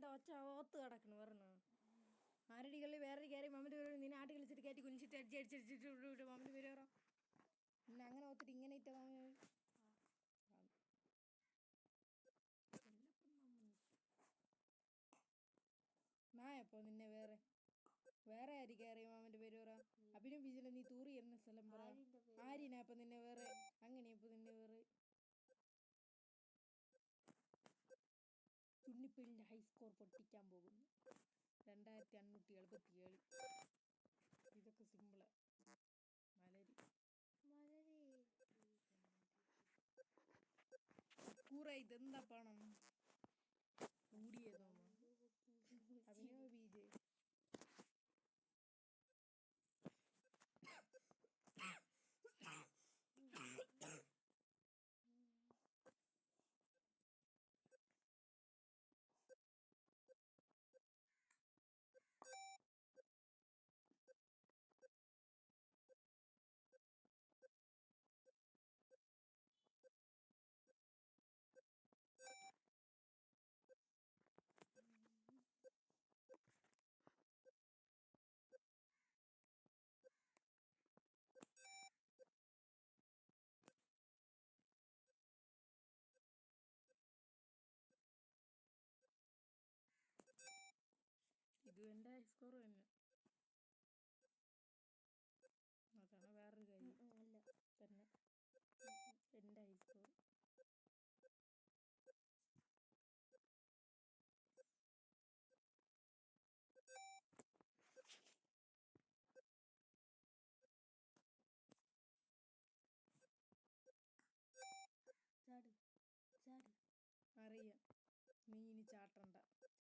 എന്താ ഒച്ച ഓത്ത് കിടക്കണു പറഞ്ഞു ആരടി കളി വേറെ കയറി മമ്മി നിന്നെ ആട്ടി കളിച്ചിട്ട് കയറ്റി കുനിച്ചിട്ട് അടിച്ചടിച്ചിട്ട് മമ്മി പേര് പറ പിന്നെ അങ്ങനെ ഓത്തിട്ട് ഇങ്ങനെ ഇട്ട മമ്മി നായപ്പോ നിന്നെ വേറെ ആര് കയറിയ മാമന്റെ പേര് പറ അഭിനയിപ്പിച്ചില്ല നീ തൂറി എന്ന സ്ഥലം പറ ആര്യനപ്പൊ നിന്നെ വേറെ അങ്ങനെയപ്പോ നിന്നെ വേറെ ചുണ്ണിപ്പിളിന്റെ ഹൈസ്കോർ പൊട്ടിക്കാൻ പോകുന്നു 2577. ഇതൊക്കെ സിമ്പിളാ. മലരി കൂറ ഇതെന്താ പണം കൂടിയതോന്നോ അഭിനയ ബീജ് ഇത് എൻ്റെ ഹൈസ്കോർ തന്നെ. അതാണ് വേറൊരു കാര്യം അല്ല തന്നെ എൻ്റെ ഹൈസ്കോർ. അറിയാം നീ ഇനി ചാട്ടണ്ട.